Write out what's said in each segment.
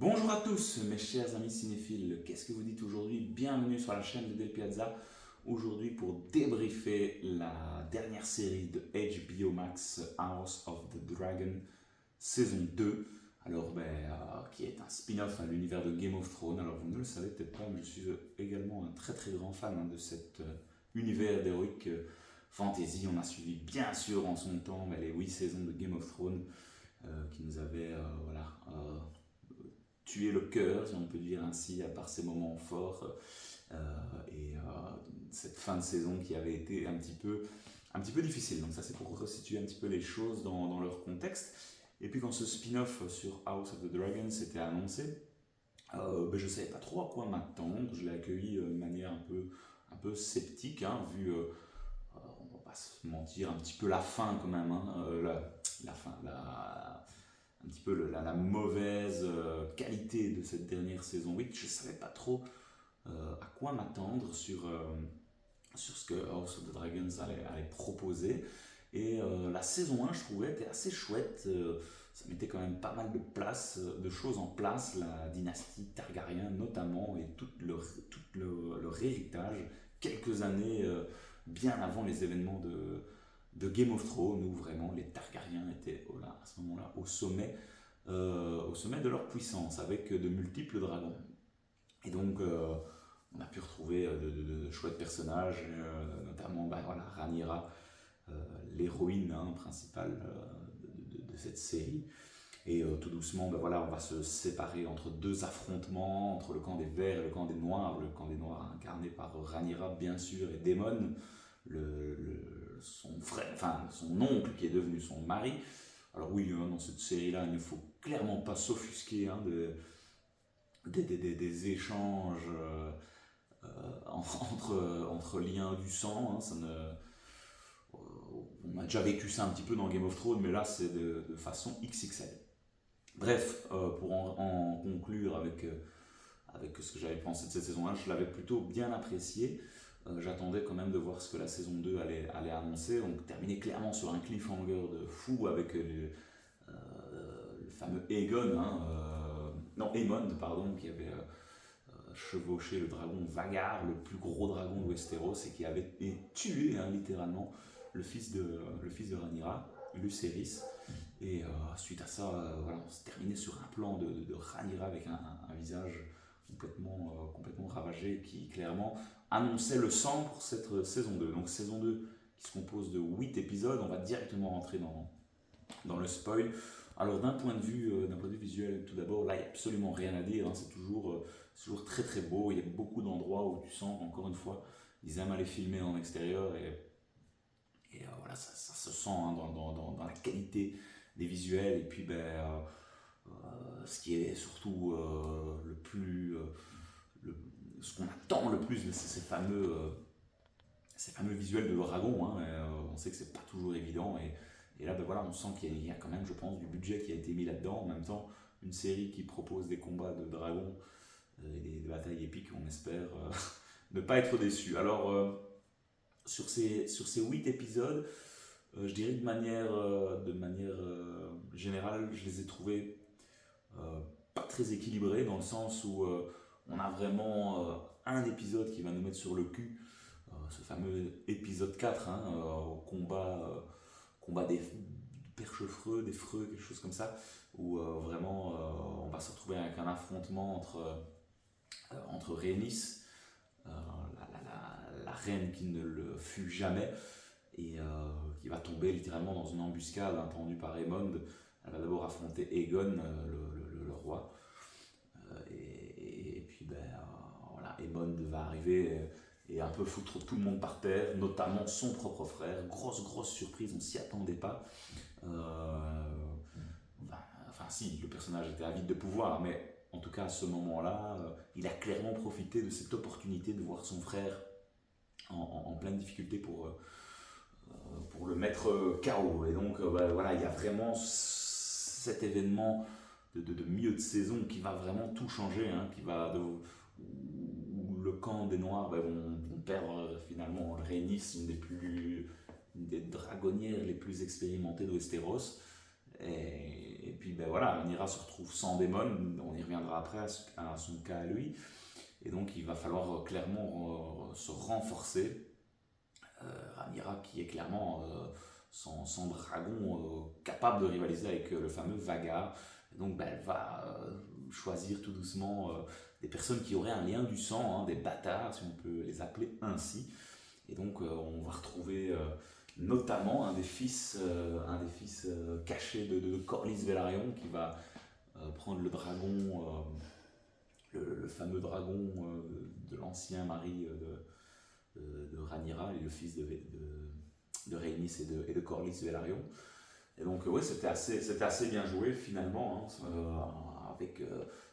Bonjour à tous mes chers amis cinéphiles, qu'est-ce que vous dites aujourd'hui? Bienvenue sur la chaîne de Del Piazza, aujourd'hui pour débriefer la dernière série de HBO Max, House of the Dragon, saison 2, qui est un spin-off à l'univers de Game of Thrones. Alors vous ne le savez peut-être pas, mais je suis également un très très grand fan de cet univers d'Heroic Fantasy. On a suivi bien sûr en son temps les 8 saisons de Game of Thrones qui nous avaient tué le cœur, si on peut dire ainsi, par ces moments forts et cette fin de saison qui avait été un petit peu difficile. Donc ça c'est pour resituer un petit peu les choses dans leur contexte. Et puis quand ce spin-off sur House of the Dragon s'était annoncé, je ne savais pas trop à quoi m'attendre. Je l'ai accueilli de manière un peu sceptique, hein, vu, on va pas se mentir, un petit peu la fin quand même, hein, la fin, un petit peu la mauvaise qualité de cette dernière saison 8. Je ne savais pas trop à quoi m'attendre sur ce que House of the Dragons allait proposer. Et la saison 1, je trouvais, était assez chouette. Ça mettait quand même pas mal de choses en place, la dynastie Targaryen notamment, et tout leur héritage, quelques années bien avant les événements de Game of Thrones, où vraiment les Targaryens étaient à ce moment-là au sommet de leur puissance, avec de multiples dragons. Et donc, on a pu retrouver de chouettes personnages, notamment Rhaenyra, l'héroïne principale de cette série. Et tout doucement, on va se séparer entre deux affrontements, entre le camp des Verts et le camp des Noirs. Le camp des Noirs incarné par Rhaenyra, bien sûr, et Daemon, son frère, enfin son oncle qui est devenu son mari. Alors oui, dans cette série-là, il ne faut clairement pas s'offusquer des échanges entre liens du sang. On a déjà vécu ça un petit peu dans Game of Thrones, mais là c'est de façon XXL. Bref, pour en conclure avec ce que j'avais pensé de cette saison 1, je l'avais plutôt bien apprécié. J'attendais quand même de voir ce que la saison 2 allait annoncer. Donc terminer clairement sur un cliffhanger de fou avec le fameux Aegon, non Aemond, pardon, qui avait chevauché le dragon Vagar, le plus gros dragon de Westeros, et qui avait tué littéralement le fils de Rhaenyra, Lucerys. Et suite à ça, on s'est terminé sur un plan de Rhaenyra avec un visage complètement ravagé, qui clairement annonçait le sang pour cette saison 2. Donc saison 2 qui se compose de 8 épisodes, on va directement rentrer dans le spoil. Alors d'un point de vue visuel, tout d'abord, là il n'y a absolument rien à dire, c'est toujours très très beau. Il y a beaucoup d'endroits où tu sens encore une fois ils aiment aller filmer en extérieur, et ça se sent dans la qualité des visuels. Et puis ce qui est surtout ce qu'on attend le plus, c'est ces fameux visuels de dragon, on sait que c'est pas toujours évident, et là on sent qu'il y a quand même, je pense, du budget qui a été mis là-dedans. En même temps, une série qui propose des combats de dragons et des batailles épiques, on espère ne pas être déçu. Alors sur ces 8 épisodes, je dirais de manière générale, je les ai trouvés pas très équilibrés, dans le sens où on a vraiment un épisode qui va nous mettre sur le cul, ce fameux épisode 4, au combat des perchefreux, des freux, quelque chose comme ça, où vraiment on va se retrouver avec un affrontement entre Rhaenys, la reine qui ne le fut jamais, et qui va tomber littéralement dans une embuscade tendue par Aemond. Elle va d'abord affronter Aegon, le roi, et puis Aemond va arriver et un peu foutre tout le monde par terre, notamment son propre frère. Grosse surprise, on s'y attendait pas. Enfin si, le personnage était avide de pouvoir, mais en tout cas à ce moment-là, il a clairement profité de cette opportunité de voir son frère en pleine difficulté pour le mettre KO. Et donc il y a vraiment cet événement de milieu de saison qui va vraiment tout changer, où le camp des Noirs vont perdre finalement Rhaenys, une des dragonnières les plus expérimentées de Westeros. Et et puis ben voilà, Rhaenyra se retrouve sans Daemon, on y reviendra après à son cas à lui, et donc il va falloir clairement se renforcer. Rhaenyra qui est clairement son dragon capable de rivaliser avec le fameux Vhagar. Et donc ben, elle va choisir tout doucement des personnes qui auraient un lien du sang, hein, des bâtards si on peut les appeler ainsi. Et donc on va retrouver notamment un des fils cachés de Corlys Velaryon qui va prendre le dragon, le fameux dragon de l'ancien mari de Rhaenyra, et le fils de Rhaenys et de Corlys Velaryon. Et donc ouais, c'était assez bien joué finalement, hein, avec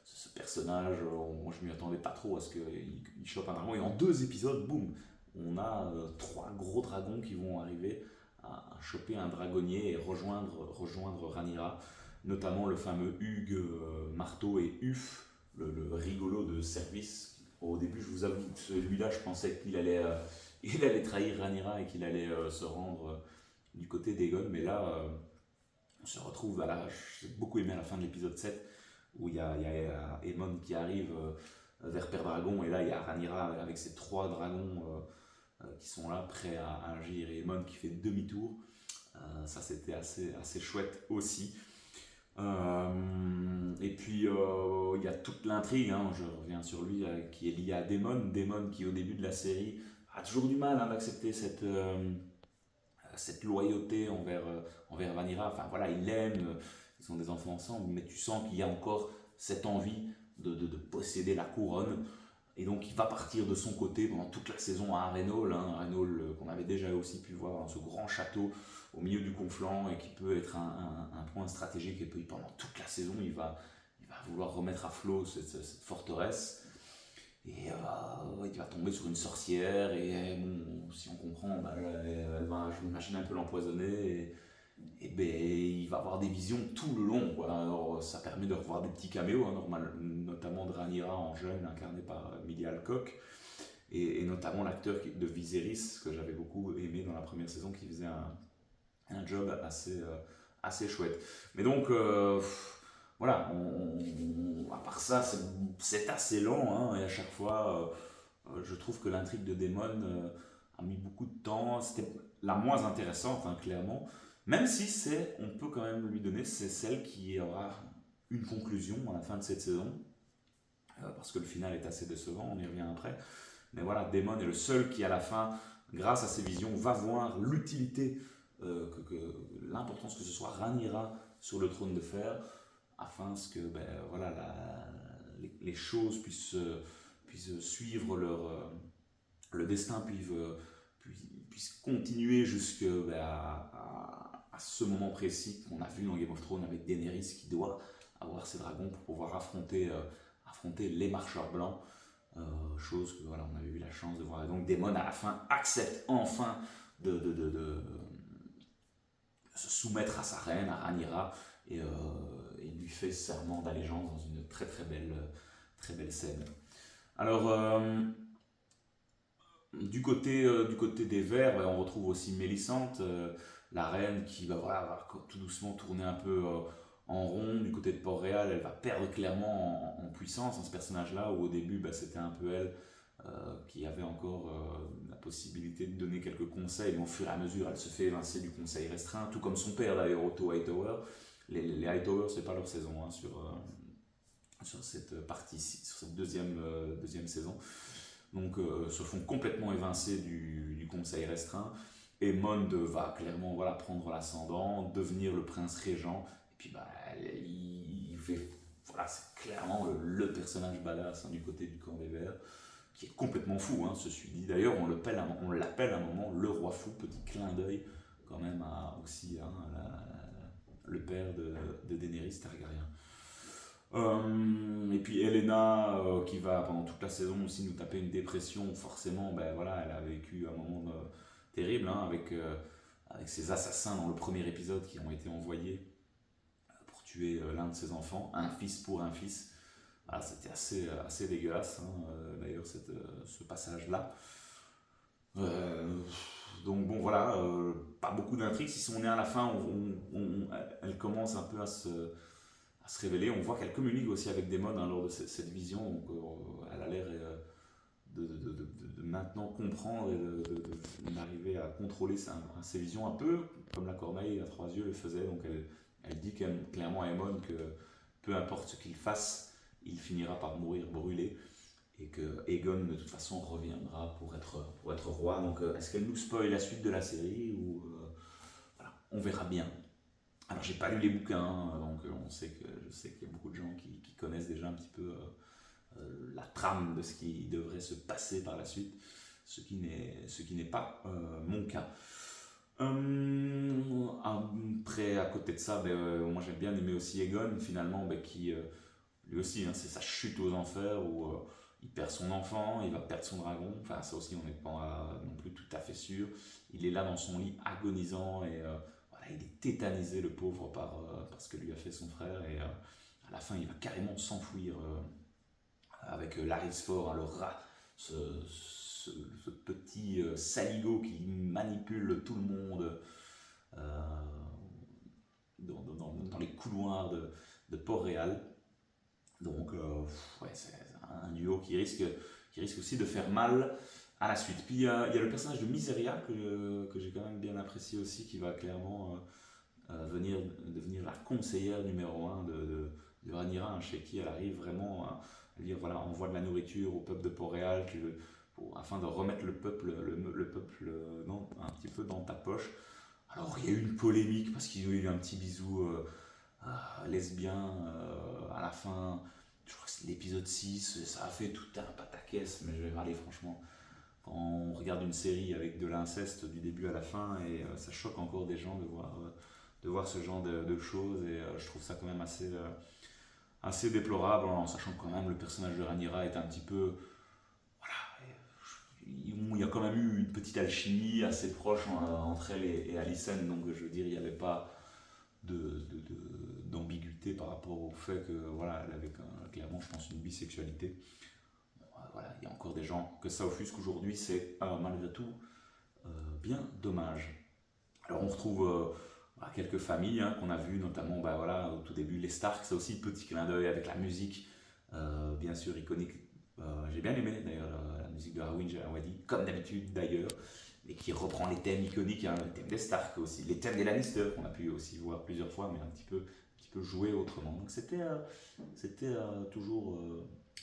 ce personnage. Moi je m'y attendais pas trop à ce qu'il chope un dragon, et en 2 épisodes, boum, on a 3 gros dragons qui vont arriver à choper un dragonnier et rejoindre Rhaenyra, notamment le fameux Hugues Marteau et Uf, le rigolo de service. Au début, je vous avoue, celui-là, je pensais qu'il allait, il allait trahir Rhaenyra et qu'il allait se rendre du côté d'Aegon, mais là, on se retrouve, voilà, j'ai beaucoup aimé à la fin de l'épisode 7, où il y a Aemon qui arrive vers Père Dragon, et là, il y a Rhaenyra avec ses 3 dragons qui sont là, prêts à agir, et Aemon qui fait demi-tour. Ça, c'était assez chouette aussi. Et puis il y a toute l'intrigue, hein, je reviens sur lui, qui est liée à Daemon qui au début de la série a toujours du mal, hein, d'accepter cette loyauté envers Rhaenyra. Enfin voilà, il l'aime, ils sont des enfants ensemble, mais tu sens qu'il y a encore cette envie de posséder la couronne. Et donc il va partir de son côté pendant toute la saison à Harrenhal, hein, Harrenhal qu'on avait déjà aussi pu voir dans ce grand château au milieu du Conflent, et qui peut être un point stratégique. Et puis pendant toute la saison, il va vouloir remettre à flot cette forteresse. Et il va tomber sur une sorcière, et bon, si on comprend, bah, elle va, je m'imagine, un peu l'empoisonner. Et ben, il va avoir des visions tout le long, quoi. Alors, ça permet de revoir des petits caméos, hein, notamment de Rhaenyra en jeune, incarné par Emilia Alcock, et notamment l'acteur de Viserys, que j'avais beaucoup aimé dans la première saison, qui faisait un job assez chouette. Mais donc, voilà, à part ça, c'est assez lent, hein, et à chaque fois, je trouve que l'intrigue de Daemon a mis beaucoup de temps. C'était la moins intéressante, hein, clairement. Même si on peut quand même lui donner, c'est celle qui aura une conclusion à la fin de cette saison, parce que le final est assez décevant, on y revient après. Mais voilà, Daemon est le seul qui à la fin, grâce à ses visions, va voir l'utilité, l'importance que ce soit Rhaenyra sur le trône de fer, afin que ben, voilà, les choses puissent suivre le destin, puisse continuer jusque ben, à ce moment précis qu'on a vu dans Game of Thrones, avec Daenerys qui doit avoir ses dragons pour pouvoir affronter les marcheurs blancs, chose que voilà, on avait eu la chance de voir. Et donc Daemon à la fin accepte enfin de se soumettre à sa reine, à Rhaenyra, et il lui fait serment d'allégeance dans une très belle scène. Alors, du côté des Verts, on retrouve aussi Mélissande, la reine qui va tout doucement tourner un peu en rond. Du côté de Port-Réal, elle va perdre clairement en puissance, hein, ce personnage-là, où au début c'était un peu elle qui avait encore la possibilité de donner quelques conseils, mais au fur et à mesure elle se fait évincer du conseil restreint, tout comme son père d'ailleurs, Otto Hightower. Les Hightower, c'est pas leur saison, hein, sur cette partie, sur cette deuxième saison. Donc se font complètement évincer du conseil restreint. Et Mond va clairement prendre l'ascendant, devenir le prince régent. Et puis il fait, c'est clairement le personnage badass, hein, du côté du camp des Verts, qui est complètement fou, hein, ceci dit. D'ailleurs, on l'appelle à un moment le roi fou, petit clin d'œil quand même aussi, hein, le père de Daenerys Targaryen. Et puis Elena, qui va pendant toute la saison aussi nous taper une dépression. Forcément, ben voilà, elle a vécu un moment terrible, hein, avec ces assassins dans le premier épisode qui ont été envoyés pour tuer l'un de ses enfants, un fils pour un fils. Voilà, c'était assez dégueulasse, hein, d'ailleurs ce passage là. donc bon voilà, pas beaucoup d'intrigues. Si on est à la fin, elle commence un peu à se révéler. On voit qu'elle communique aussi avec Daemon lors de cette vision. Donc, elle a l'air de maintenant comprendre et d'arriver à contrôler ses visions un peu comme la corneille à trois yeux le faisait. Donc elle dit clairement à Aemon que peu importe ce qu'il fasse, il finira par mourir brûlé et que Aegon de toute façon reviendra pour être roi. Donc est-ce qu'elle nous spoil la suite de la série ou voilà, on verra bien. Alors j'ai pas lu les bouquins, donc je sais qu'il y a beaucoup de gens qui connaissent déjà un petit peu la trame de ce qui devrait se passer par la suite, ce qui n'est pas mon cas. Après, à côté de ça, moi j'ai bien aimé aussi Aegon finalement, qui lui aussi, hein, c'est sa chute aux enfers où il perd son enfant, il va perdre son dragon. Enfin, ça aussi, on n'est pas non plus tout à fait sûr. Il est là dans son lit agonisant et voilà, il est tétanisé, le pauvre, par ce que lui a fait son frère. Et à la fin, il va carrément s'enfuir avec Larys Ford, hein, le rat, ce petit saligo qui manipule tout le monde dans les couloirs de Port-Réal. Donc, ouais, c'est un duo qui risque aussi de faire mal à la suite. Puis il y a le personnage de Miseria que j'ai quand même bien apprécié aussi, qui va clairement devenir la conseillère numéro 1 de Rhaenyra, hein, chez qui elle arrive vraiment à dire voilà, envoie de la nourriture au peuple de Port-Réal afin de remettre le peuple un petit peu dans ta poche. Alors il y a eu une polémique parce qu'il y a eu un petit bisou lesbien à la fin. Je crois que c'est l'épisode 6, ça a fait tout un pataquès, mais je vais parler franchement. Quand on regarde une série avec de l'inceste du début à la fin, et ça choque encore des gens de voir ce genre de choses, et je trouve ça quand même assez déplorable, en sachant que quand même le personnage de Rhaenyra est un petit peu... Voilà, il y a quand même eu une petite alchimie assez proche entre elle et Alicent, donc je veux dire, il n'y avait pas d'ambiguïté par rapport au fait que voilà, elle avait clairement, je pense, une bisexualité. Bon, voilà, il y a encore des gens que ça offusque aujourd'hui, c'est malgré tout bien dommage. Alors on retrouve quelques familles qu'on a vues, notamment voilà, au tout début les Stark, c'est aussi petit clin d'œil avec la musique, bien sûr iconique. J'ai bien aimé d'ailleurs la musique de Arwen Jawadi, comme d'habitude d'ailleurs, et qui reprend les thèmes iconiques, hein, les thèmes des Stark aussi, les thèmes des Lannister qu'on a pu aussi voir plusieurs fois, mais un petit peu joué autrement. Donc c'était toujours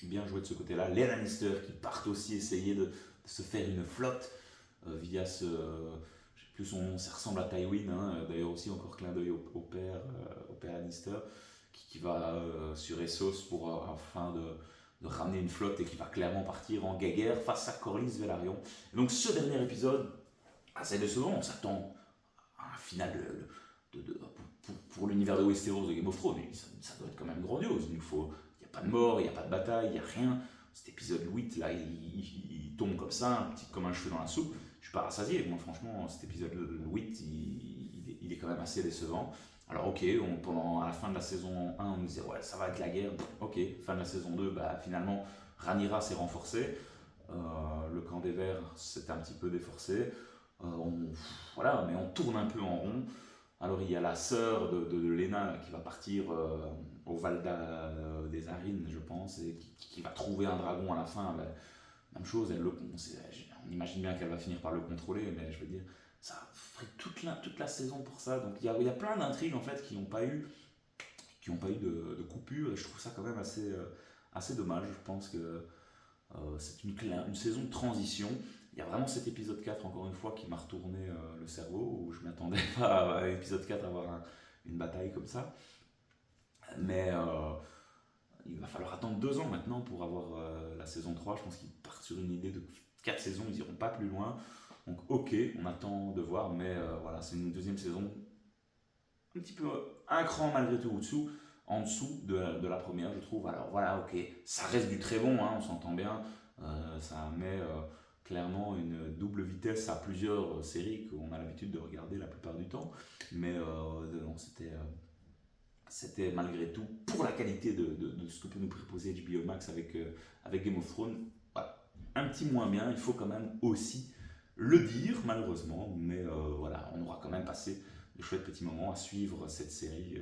bien joué de ce côté-là. Les Lannister qui partent aussi essayer de se faire une flotte via je sais plus son nom, ça ressemble à Tywin, hein, d'ailleurs aussi encore clin d'œil au père Lannister, qui va sur Essos afin de ramener une flotte et qui va clairement partir en guerre face à Corlys Velaryon. Et donc ce dernier épisode, assez décevant, on s'attend à un final pour l'univers de Westeros de Game of Thrones, ça doit être quand même grandiose. Il n'y a pas de mort, il n'y a pas de bataille, il n'y a rien. Cet épisode 8, là, il tombe comme ça, comme un cheveu dans la soupe. Je suis pas rassasié. Moi, franchement, cet épisode 8, il est quand même assez décevant. Alors, ok, à la fin de la saison 1, on nous disait, ouais, ça va être la guerre. Ok, fin de la saison 2, finalement, Rhaenyra s'est renforcée. Le camp des Verts s'est un petit peu déforcé. Voilà, mais on tourne un peu en rond. Alors il y a la sœur de Lena qui va partir au Val des Arines, je pense, et qui va trouver un dragon à la fin. Même chose, on imagine bien qu'elle va finir par le contrôler, mais je veux dire, ça a pris toute la saison pour ça. Donc il y a plein d'intrigues en fait qui n'ont pas eu de coupure, et je trouve ça quand même assez dommage. Je pense que c'est une saison de transition. Il y a vraiment cet épisode 4, encore une fois, qui m'a retourné le cerveau, où je ne m'attendais pas à l'épisode 4 avoir une bataille comme ça. Mais il va falloir attendre 2 ans maintenant pour avoir la saison 3. Je pense qu'ils partent sur une idée de 4 saisons, ils n'iront pas plus loin. Donc ok, on attend de voir, mais voilà, c'est une deuxième saison un petit peu un cran malgré tout en dessous de la première, je trouve. Alors voilà, ok, ça reste du très bon, hein, on s'entend bien. Ça met clairement une double vitesse à plusieurs séries qu'on a l'habitude de regarder la plupart du temps. Mais non, c'était malgré tout, pour la qualité de ce que peut nous proposer HBO Max avec Game of Thrones, voilà, un petit moins bien. Il faut quand même aussi le dire, malheureusement, mais voilà, on aura quand même passé de chouettes petits moments à suivre cette série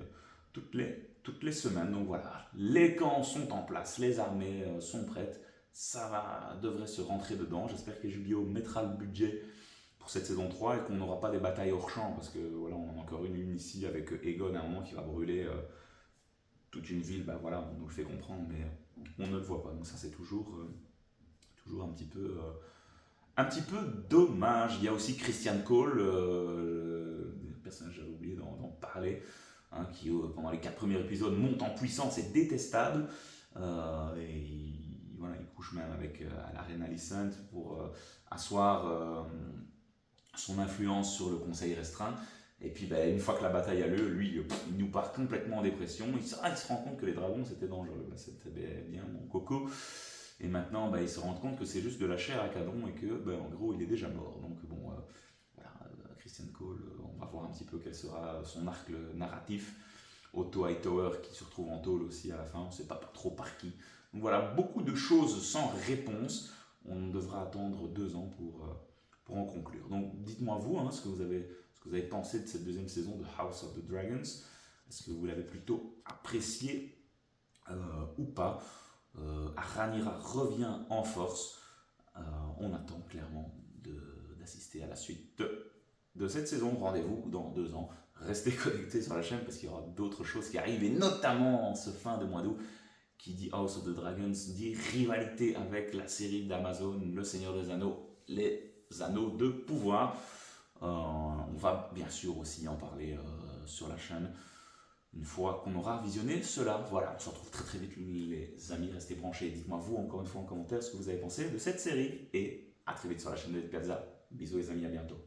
toutes les semaines. Donc voilà, les camps sont en place, les armées sont prêtes, devrait se rentrer dedans. J'espère que HBO mettra le budget pour cette saison 3 et qu'on n'aura pas des batailles hors champ, parce que voilà, on en a encore une ici avec Aegon à un moment qui va brûler toute une ville, bah voilà, on nous le fait comprendre, mais on ne le voit pas. Donc ça c'est toujours un petit peu dommage. Il y a aussi Christian Cole, le personnage, j'avais oublié d'en parler, hein, qui pendant les 4 premiers épisodes monte en puissance et détestable. Et voilà, il couche même avec à la reine Alicent pour asseoir son influence sur le conseil restreint. Et puis ben, une fois que la bataille a lieu, lui, il nous part complètement en dépression. Il se rend compte que les dragons c'était dangereux. Ben, c'était bien mon coco. Et maintenant, ben, il se rend compte que c'est juste de la chair à canon et que, ben, en gros, il est déjà mort. Donc bon, voilà, Christian Cole, on va voir un petit peu quel sera son arc narratif. Otto Hightower qui se retrouve en tôle aussi à la fin, on ne sait pas trop par qui. Donc voilà, beaucoup de choses sans réponse. On devra attendre 2 ans pour en conclure. Donc dites-moi vous, hein, ce que vous avez pensé de cette deuxième saison de House of the Dragons. Est-ce que vous l'avez plutôt apprécié ou pas? Rhaenyra revient en force. On attend clairement d'assister à la suite de cette saison. Rendez-vous dans 2 ans. Restez connectés sur la chaîne parce qu'il y aura d'autres choses qui arrivent, et notamment en ce fin de mois d'août, qui dit House of the Dragons, dit rivalité avec la série d'Amazon, Le Seigneur des Anneaux, les Anneaux de pouvoir. On va bien sûr aussi en parler sur la chaîne une fois qu'on aura visionné cela. Voilà, on se retrouve très très vite les amis, restez branchés. Dites-moi vous encore une fois en commentaire ce que vous avez pensé de cette série, et à très vite sur la chaîne de Piazza. Bisous les amis, à bientôt.